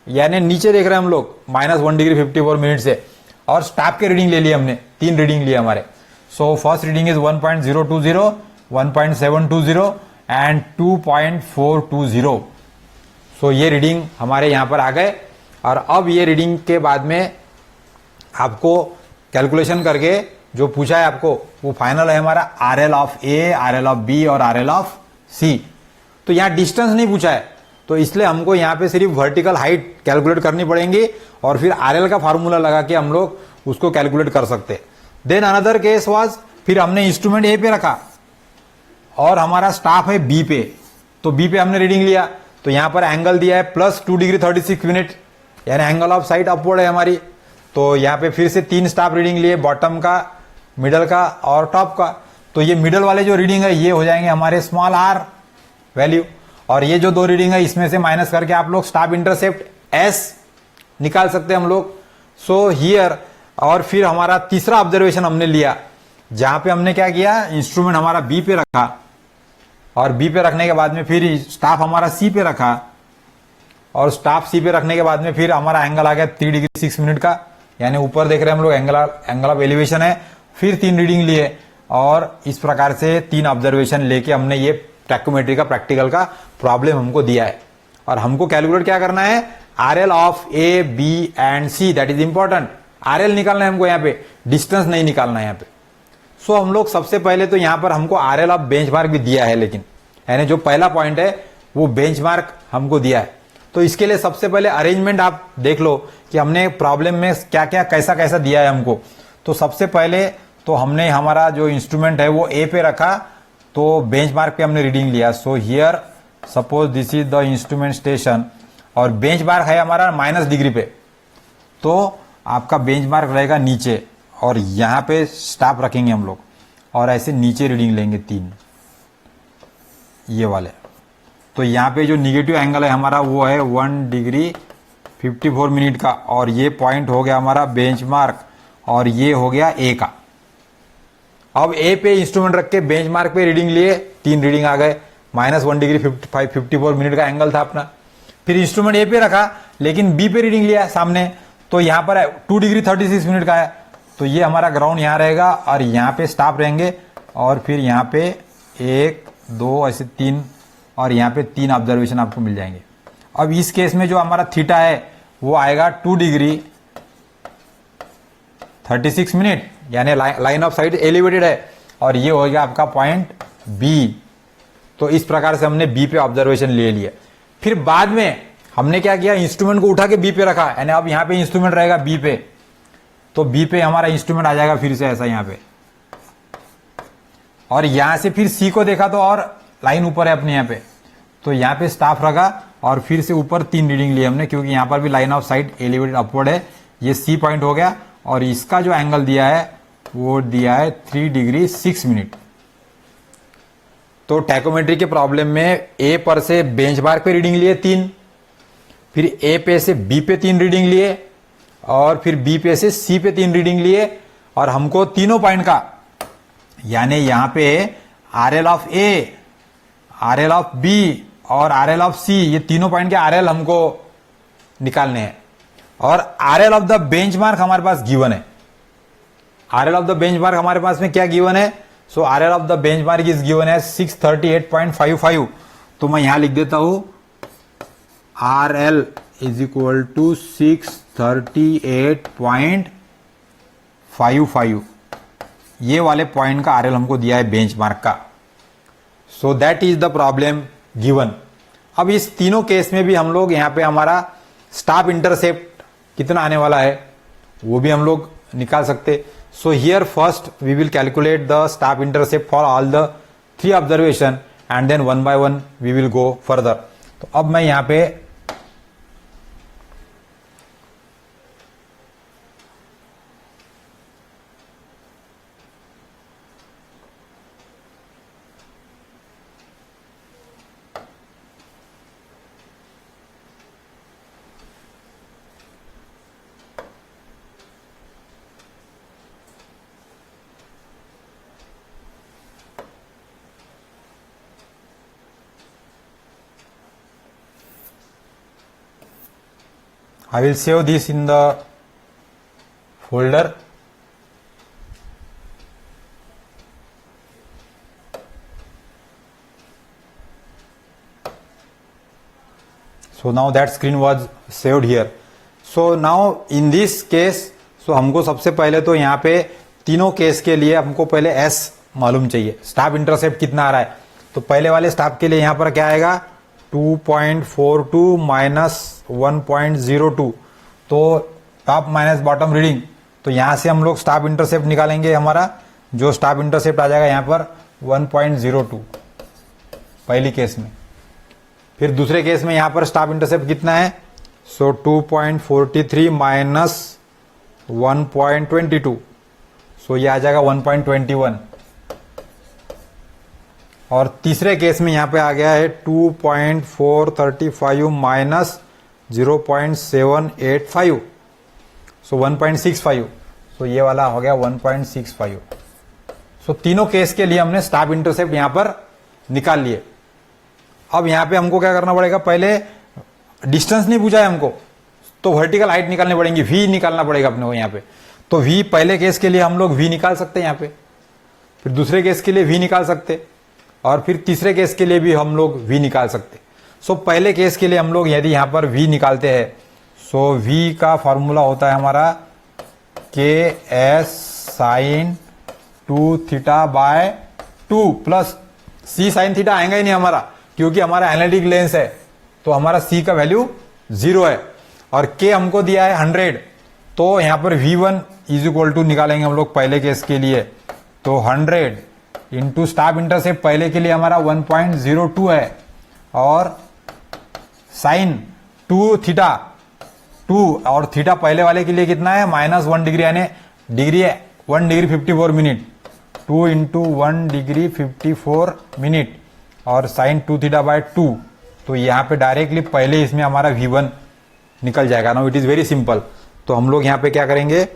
यानी नीचे देख रहे हैं हम लोग -1 डिग्री 54 मिनट से. और स्टाफ के रीडिंग ले लिए हमने, 3 रीडिंग लिए हमारे. So first reading is 1.020, 1.720 and 2.420. सो ये रीडिंग हमारे यहां पर आ गए. और अब ये रीडिंग के बाद में आपको कैलकुलेशन करके जो पूछा है आपको वो फाइनल है हमारा RL of A, RL of B और आरएल ऑफ सी. तो यहां डिस्टेंस नहीं पूछा है, तो इसलिए हमको यहां पे सिर्फ वर्टिकल हाइट कैलकुलेट करनी पड़ेगी और फिर आरएल का फार्मूला लगा के हम लोग उसको कैलकुलेट कर सकते. देन अनदर केस वाज, फिर हमने इंस्ट्रूमेंट ए पे रखा और हमारा स्टाफ है बी पे, तो बी पे हमने रीडिंग लिया, तो यहां पर एंगल दिया है +2 डिग्री 36 मिनट, यानी एंगल ऑफ साइड अपवर्ड है हमारी. तो यहां पे फिर से 3 स्टाफ रीडिंग लिए, बॉटम का, मिडल का और टॉप का. तो ये मिडल वाले जो रीडिंग है ये हो जाएंगे हमारे स्मॉल आर वैल्यू, और ये जो 2 रीडिंग है इसमें से माइनस करके आप लोग स्टाफ इंटरसेप्ट एस निकाल सकते हैं हम लोग. सो हियर, और फिर हमारा तीसरा ऑब्जर्वेशन हमने लिया जहां पे हमने क्या किया, इंस्ट्रूमेंट हमारा बी पे रखा, और बी पे रखने के बाद में फिर स्टाफ हमारा सी पे रखा, और स्टाफ सी पे रखने के बाद में फिर हमारा एंगल आ गया 3 डिग्री 6 मिनट का, यानी ऊपर देख रहे हैं हम लोग एंगल ऑफ एलिवेशन है. फिर 3 रीडिंग लिए, और इस प्रकार से 3 ऑब्जर्वेशन लेके हमने ये टैकोमेट्री का प्रैक्टिकल का प्रॉब्लम हमको दिया है. और हमको कैलकुलेट क्या करना है, RL of A, B and C, that is important. RL निकालना है हमको, यहाँ पे डिस्टेंस नहीं निकालना है यहाँ पे. सो हम लोग सबसे पहले तो यहाँ पर हमको आरएल ऑफ बेंचमार्क भी दिया है, लेकिन यानी जो पहला पॉइंट है वो बेंचमार्क हमको दिया है. तो इसके लिए सबसे पहले अरेंजमेंट आप देख लो कि हमने प्रॉब्लम में क्या क्या कैसा कैसा दिया है हमको. तो सबसे पहले तो हमने हमारा जो इंस्ट्रूमेंट है वो ए पे रखा, तो बेंचमार्क पे हमने रीडिंग लिया. So here suppose this is the instrument station, और बेंचमार्क है हमारा -डिग्री पे, तो आपका बेंचमार्क रहेगा नीचे, और यहां पे स्टाफ रखेंगे हम लोग, और ऐसे नीचे रीडिंग लेंगे 3 ये वाले. तो यहां पे जो निगेटिव एंगल है हमारा वो है 1 डिग्री 54 मिनट का, और ये पॉइंट हो गया हमारा बेंचमार्क, और ये हो गया ए का. अब ए पे इंस्ट्रूमेंट रख के बेंचमार्क पे रीडिंग लिए, 3 रीडिंग आ गए, -1 डिग्री 54 मिनट का एंगल था अपना. फिर इंस्ट्रूमेंट ए पे रखा, लेकिन बी पे रीडिंग लिया सामने, तो यहां पर 2 डिग्री 36 मिनट का है, तो ये हमारा ग्राउंड यहां रहेगा, और यहां पे स्टाफ रहेंगे, और फिर यहां पे 1, 2 ऐसे 3, और यहां पे 3 ऑब्जर्वेशन आपको मिल जाएंगे. अब इस केस में जो हमारा थीटा है वो आएगा 2 डिग्री 36 मिनट, यानी लाइन ऑफ साइट एलिवेटेड है, और ये हो गया आपका पॉइंट बी. तो इस प्रकार से हमने बी पे ऑब्जर्वेशन ले लिया. फिर बाद में हमने क्या किया, इंस्ट्रूमेंट को उठा के बी पे रखा, यानी अब यहां पे इंस्ट्रूमेंट रहेगा बी पे, तो बी पे हमारा इंस्ट्रूमेंट आ जाएगा फिर से ऐसा यहां पे, और यहां से फिर सी को देखा तो और लाइन ऊपर है अपने यहां पे, तो यहां पे स्टाफ रखा, और फिर से ऊपर 3 रीडिंग लिए हमने, क्योंकि यहां पर भी line of site elevated upward है। ये सी पॉइंट हो गया, और इसका जो एंगल दिया है वो दिया है 3 डिग्री 6 मिनट। तो टैकोमेट्री के प्रॉब्लम में ए पर से बेंचमार्क पे रीडिंग लिए 3, फिर ए पे से बी पे 3 रीडिंग लिए, और फिर बी पे से सी पे 3 रीडिंग लिए, और हमको तीनों पॉइंट का, यानी यहां पे R L of A, R L of B और आर एल ऑफ सी, ये तीनों पॉइंट के आर एल हमको निकालने हैं। और R L of the benchmark हमारे पास गिवन है। R L of the benchmark हमारे पास में क्या गिवन है? So R L of the benchmark is given है 638.55। तो मैं यहां लिख देता हूं R L is equal to 638.55। ये वाले पॉइंट का आरएल हमको दिया है बेंचमार्क का। So that is the problem given. अब इस तीनों केस में भी हम लोग यहां पे हमारा स्टाफ इंटरसेप्ट कितना आने वाला है वो भी हम लोग निकाल सकते। So here first we will calculate the staff intercept for all the 3 observation and then 1 by 1 we will go further. तो अब मैं यहां पे I will save this in the folder. So now that screen was saved here. So now in this case, so हमको सबसे पहले तो यहाँ पे तीनों केस के लिए हमको पहले S मालूम चाहिए, स्टाफ इंटरसेप्ट कितना आ रहा है। तो पहले वाले स्टाफ के लिए यहाँ पर क्या आएगा 2.42 माइनस 1.02, तो टॉप माइनस बॉटम रीडिंग। तो यहां से हम लोग स्टाफ इंटरसेप्ट निकालेंगे। हमारा जो स्टाफ इंटरसेप्ट आ जाएगा यहां पर 1.02 पहली केस में। फिर दूसरे केस में यहां पर स्टाफ इंटरसेप्ट कितना है, सो 2.43 माइनस 1.22, सो ये आ जाएगा 1.21। और तीसरे केस में यहां पे आ गया है 2.435 माइनस 0.785, सो 1.65, सो ये वाला हो गया 1.65। सो तीनों केस के लिए हमने स्टाफ इंटरसेप्ट यहां पर निकाल लिए। अब यहां पे हमको क्या करना पड़ेगा, पहले डिस्टेंस नहीं पूछा है हमको, तो वर्टिकल हाइट निकालनी पड़ेगी, वी निकालना पड़ेगा अपने को यहां पे। तो वी पहले केस के लिए हम लोग वी निकाल सकते हैं यहां पे, फिर दूसरे केस के लिए वी निकाल सकते, और फिर तीसरे केस के लिए भी हम लोग वी निकाल सकते। सो पहले केस के लिए हम लोग यदि यहां पर वी निकालते हैं, सो वी का फॉर्मूला होता है हमारा K S sine 2 theta by 2 plus C sine theta आएगा ही नहीं हमारा, क्योंकि हमारा एनालिटिक लेंस है, तो हमारा सी का वैल्यू 0 है, और के हमको दिया है 100। तो यहां पर V1 इज इक्वल टू निकालेंगे हम लोग पहले केस के लिए, तो 100 इंटू स्टाफ इंटरसेप्ट पहले के लिए हमारा 1.02 है, और साइन 2 थीटा 2, और थीटा पहले वाले के लिए कितना है -1 डिग्री, यानी डिग्री है 1 degree 54 minute, 2 into 1 degree 54 minute, और साइन 2 थीटा बाय 2। तो यहाँ पे डायरेक्टली पहले इसमें हमारा V1 निकल जाएगा। Now it is very simple. तो हम लोग यहाँ पे क्या करेंगे,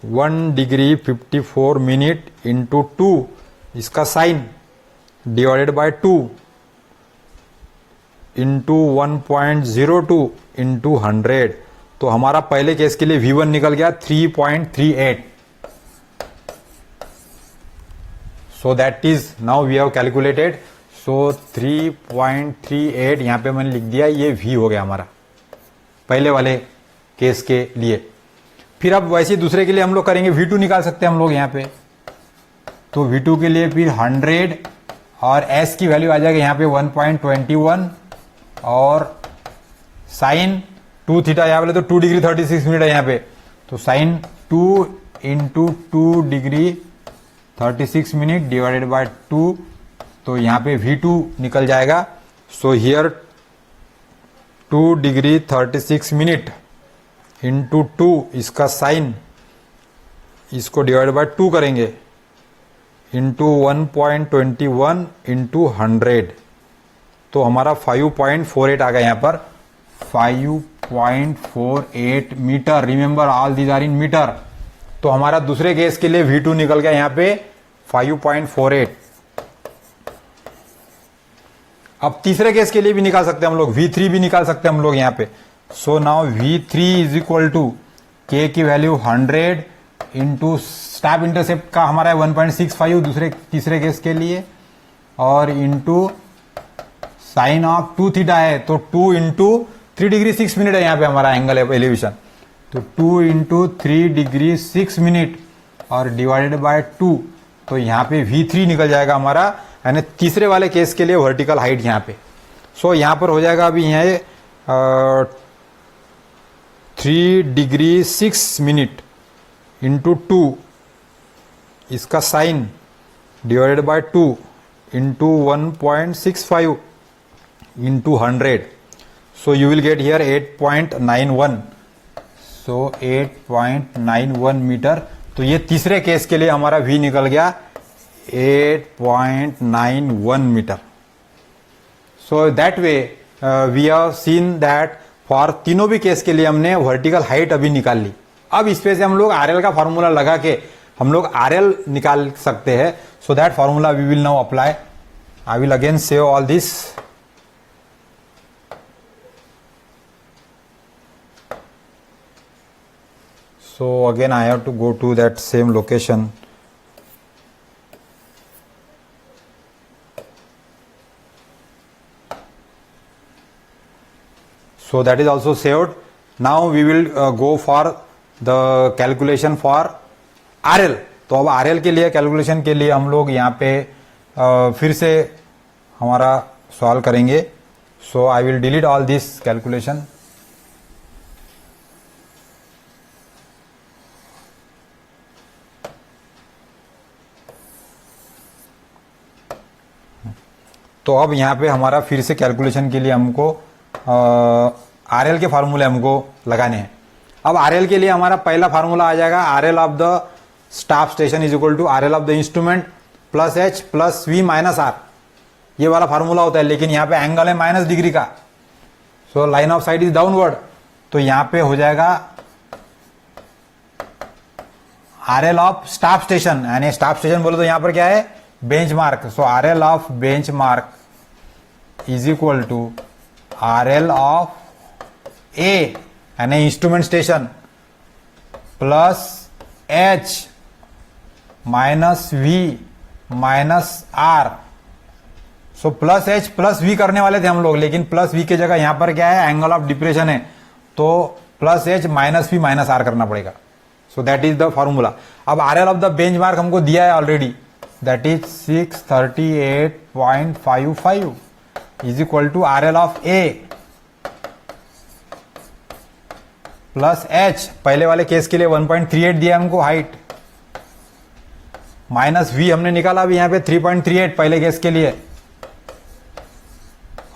1 डिग्री 54 मिनट इंटू 2 इसका sine divided by 2 into 1.02 into 100। तो हमारा पहले केस के लिए V1 निकल गया 3.38। So that is now we have calculated. सो 3.38 यहां पे मैंने लिख दिया, ये V हो गया हमारा पहले वाले केस के लिए। फिर अब वैसे दूसरे के लिए हम लोग करेंगे, V2 निकाल सकते हैं हम लोग यहाँ पे। तो V2 के लिए फिर 100 और S की वैल्यू आ जाएगी यहाँ पे 1.21, और साइन 2 थीटा यहाँ पे तो 2 डिग्री 36 मिनट है यहाँ पे, तो sine 2 into 2 degree 36 minute divided by 2, तो यहाँ पे V2 निकल जाएगा। So here 2 degree 36 minute into 2, इसका साइन इसको डिवाइड बाय 2 करेंगे, इंटू 1.21 इंटू 100, तो हमारा 5.48 आ गया यहाँ पर, 5.48 metre. Remember all these are in metre. तो हमारा दूसरे केस के लिए V2 निकल गया यहाँ पे 5.48। अब तीसरे केस के लिए भी निकाल सकते हैं हम लोग, V3 भी निकाल सकते हैं हम लोग यहाँ पे। So now V3 is equal to K की वैल्यू 100 इंटू स्टैप इंटरसेप्ट का हमारा है 1.65 तीसरे केस के लिए, और इंटू साइन ऑफ 2 थीटा है, तो 2 इंटू 3 डिग्री 6 मिनट है यहाँ पे हमारा एंगल एलिवेशन, तो 2 इंटू 3 डिग्री 6 मिनट और डिवाइडेड बाय 2, तो यहाँ पे V3 निकल जाएगा हमारा, यानी तीसरे वाले केस के लिए वर्टिकल हाइट यहाँ पे। सो यहाँ पर हो जाएगा अभी यहाँ 3 डिग्री 6 मिनट इंटू 2, इसका sine divided by 2 into 1.65 into 100, so you will get here 8.91, so 8.91 metre. तो ये तीसरे केस के लिए हमारा V निकल गया 8.91 metre. So that way we have seen that for तीनों भी केस के लिए हमने वर्टिकल हाइट अभी निकाल ली। अब इस पे से हम लोग RL का फॉर्मूला लगा के हम लोग RL निकाल सकते हैं। So that formula we will now apply. I will again save all this. So again I have to go to that same location. So that is also saved. Now we will go for the calculation for RL. तो अब RL के लिए calculation के लिए हम लोग यहाँ पे फिर से हमारा सॉल्व करेंगे। So I will delete all this calculation. तो अब यहाँ पे हमारा फिर से कैलकुलेशन के लिए हमको RL के फार्मूले हमको लगाने हैं। अब RL के लिए हमारा पहला फार्मूला आ जाएगा RL of the staff station is equal to RL of the instrument plus H plus V minus R। ये वाला फार्मूला होता है, लेकिन यहाँ पे एंगल है माइनस डिग्री का, so line of sight is downward. तो यहाँ पे हो जाएगा RL ऑफ स्टाफ स्टेशन, यानी स्टाफ स्टेशन बोलो तो यहाँ पर क्या है benchmark. So RL of benchmark is equal to RL of A यानी instrument station plus H minus V minus R। So plus H plus V करने वाले थे हम लोग, लेकिन प्लस V की जगह यहां पर क्या है एंगल ऑफ डिप्रेशन है, तो plus H minus V minus R करना पड़ेगा। सो दैट इज द फॉर्मूला। अब RL ऑफ द बेंचमार्क हमको दिया है already, that is 638.55 is equal to RL of A plus H, पहले वाले केस के लिए 1.38 दिया हमको हाइट, माइनस V हमने निकाला अभी यहाँ पे 3.38 पहले केस के लिए,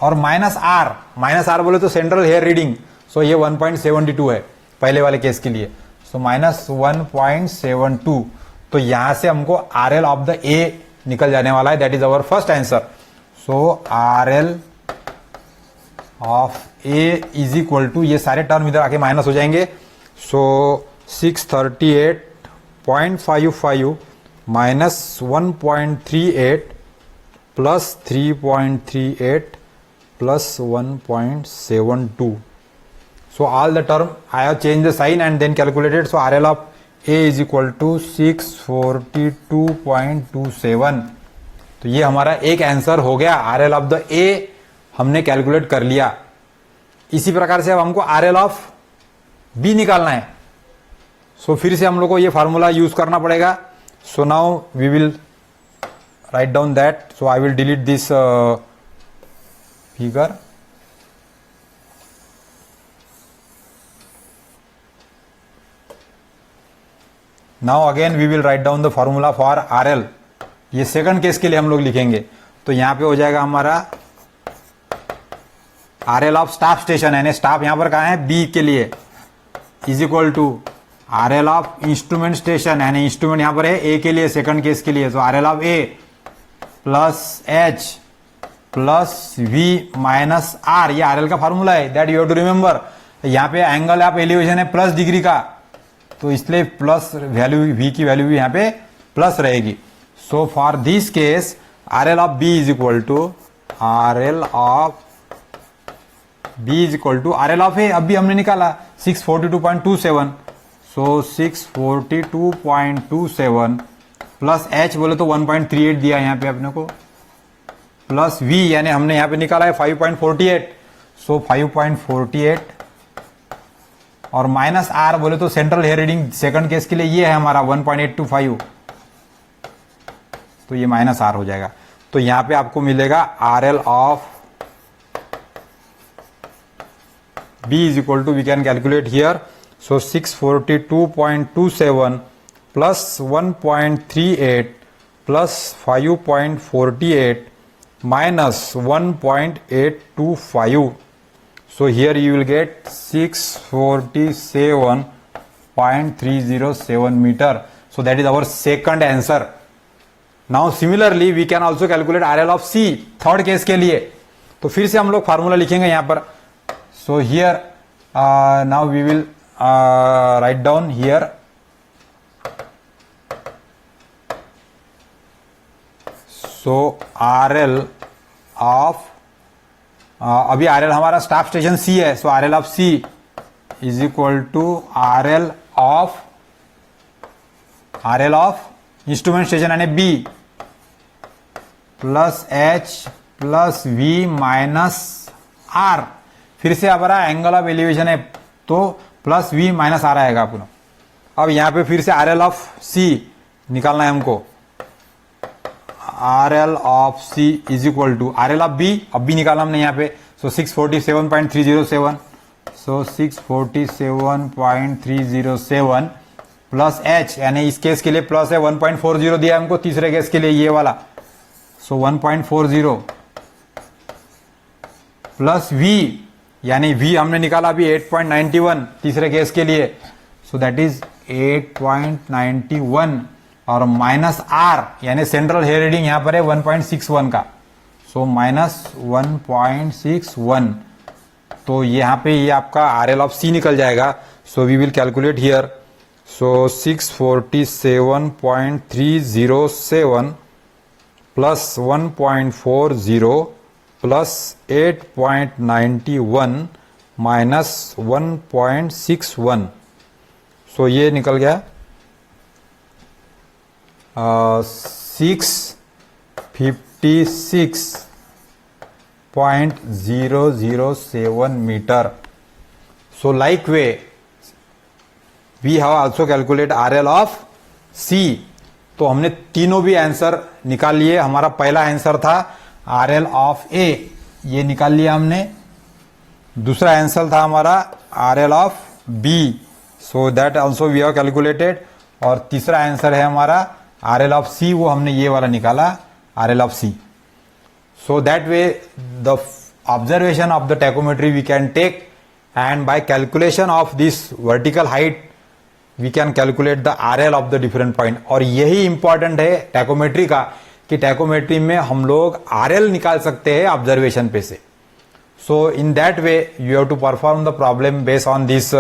और माइनस R बोले तो सेंट्रल हेयर रीडिंग, सो ये 1.72 है पहले वाले केस के लिए, सो माइनस 1.72। तो यहां से हमको RL ऑफ द A निकल जाने वाला है, that is our first answer. So RL of A is equal to, ये सारे टर्म इधर आके माइनस हो जाएंगे, so 638.55 minus 1.38 plus 3.38 plus 1.72। So all the term I have changed the sign and then calculated. So RL of A is equal to 642.27। तो ये हमारा एक आंसर हो गया, RL ऑफ द A हमने कैलकुलेट कर लिया। इसी प्रकार से अब हमको RL ऑफ B निकालना है। सो फिर से हम लोग को ये फार्मूला यूज करना पड़ेगा। So now we will write down that. So I will delete this figure. Now again we will write down the formula for RL। ये सेकंड केस के लिए हम लोग लिखेंगे। तो यहां पे हो जाएगा हमारा R L of staff station, यानी स्टाफ यहां पर कहा है बी के लिए, is equal to R L of instrument station, यानी इंस्ट्रूमेंट यहां पर है ए के लिए, सेकंड केस के लिए, तो R L of A plus H plus V minus R, ये आर एल का फॉर्मूला है, that you have to remember. यहां पे एंगल ऑफ एलिवेशन है प्लस डिग्री का, तो इसलिए प्लस वैल्यू वी की वैल्यू भी यहां पे प्लस रहेगी। So for this case R L of B is equal to R L of B is equal to R L of A, अभी हमने निकाला 642.27, सो 642.27 प्लस एच बोले तो 1.38 दिया यहां पे अपने को, प्लस वी यानी हमने यहां पे निकाला है 5.48, सो 5.48 और माइनस आर बोले तो central hair reading second case के लिए ये है हमारा 1.825, तो ये माइनस आर हो जाएगा। तो यहां पे आपको मिलेगा R L of B is equal to, we can calculate here, so 642.27 plus 1.38 plus 5.48 minus 1.825. So here you will get 647.307 meter. So that is our second answer. Now similarly we can also calculate RL of C third case के लिए. तो फिर से हम लोग formula लिखेंगे यहां पर. So here now we will write down here. So RL of अभी RL हमारा स्टाफ स्टेशन C है. So RL of C is equal to RL of instrument station यानी B plus H plus V minus R. फिर से हमारा angle of elevation है तो plus V minus R आएगा अपना. अब यहां पे फिर से RL of C निकालना है हमको. RL of C is equal to RL of B, अब B निकाला हमने यहाँ पे. So 647.307, so 647.307 प्लस H यानी इस केस के लिए प्लस है 1.40 दिया हमको, तीसरे केस के लिए ये वाला. So 1.40 प्लस V यानी V हमने निकाला अभी 8.91 तीसरे केस के लिए. So that is 8.91 और माइनस आर यानी सेंट्रल हेयर रीडिंग यहां पर है 1.61 का. So minus 1.61. तो यहां पे ये आपका आर एल ऑफ सी निकल जाएगा. So we will calculate here. So 647.307 plus 1.40 plus 8.91 minus 1.61. So ये निकल गया 656.007 meter. So like way we have also calculate RL of C. तो हमने तीनों भी आंसर निकाल लिए. हमारा पहला आंसर था RL of A, ये निकाल लिया हमने. दूसरा आंसर था हमारा RL of B, so that also we have calculated. और तीसरा आंसर है हमारा RL of C, वो हमने ये वाला निकाला RL of C. So that way the observation of the tachometry we can take, and by calculation of this vertical height we can calculate the RL of the different point. और यही important है टैकोमेट्री का कि टैकोमेट्री में हम लोग RL निकाल सकते हैं ऑब्जर्वेशन पे से. So in that way you have to perform the problem based on this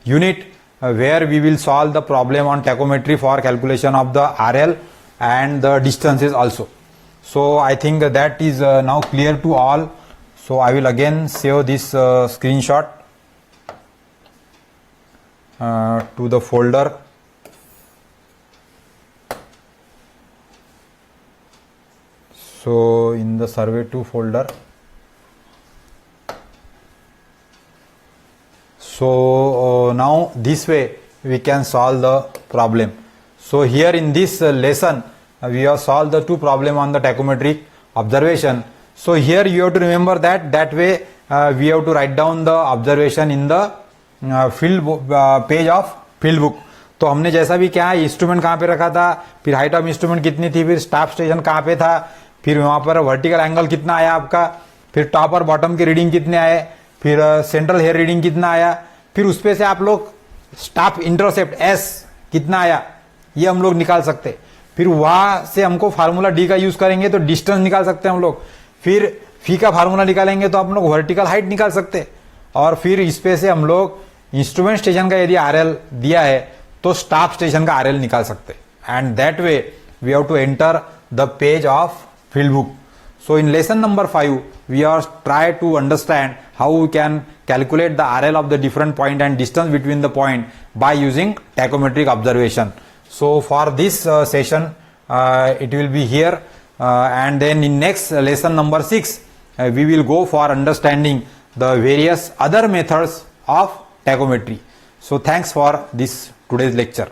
unit. Where we will solve the problem on tachometry for calculation of the RL and the distances also. So I think that is now clear to all. So I will again save this screenshot to the folder. So in the survey 2 folder. So now this way we can solve the problem. So here in this lesson we have solved the two problem on the tachometric observation. So here you have to remember that way we have to write down the observation in the page of field book. तो हमने जैसा भी क्या instrument कहाँ पे रखा था, फिर हाइट ऑफ इंस्ट्रूमेंट कितनी थी, फिर स्टाफ स्टेशन कहाँ पे था, फिर वहां पर वर्टिकल एंगल कितना आया आपका, फिर टॉप और बॉटम की रीडिंग कितने आए, फिर सेंट्रल हेयर रीडिंग कितना आया, फिर उसपे से आप लोग स्टाफ इंटरसेप्ट एस कितना आया ये हम लोग निकाल सकते। फिर वहां से हमको फार्मूला डी का यूज करेंगे तो डिस्टेंस निकाल सकते हैं हम लोग। फिर फी का फार्मूला निकालेंगे तो हम लोग वर्टिकल हाइट निकाल सकते। और फिर इस पे से हम लोग इंस्ट्रूमेंट स्टेशन का यदि आरएल दिया है तो स्टाफ स्टेशन का आरएल निकाल सकते। And that way we have to enter the page of field book. So in lesson number 5, we are try to understand how we can calculate the RL of the different point and distance between the point by using tachometric observation. So for this session, it will be here, and then in next lesson number 6, we will go for understanding the various other methods of tachometry. So thanks for this today's lecture.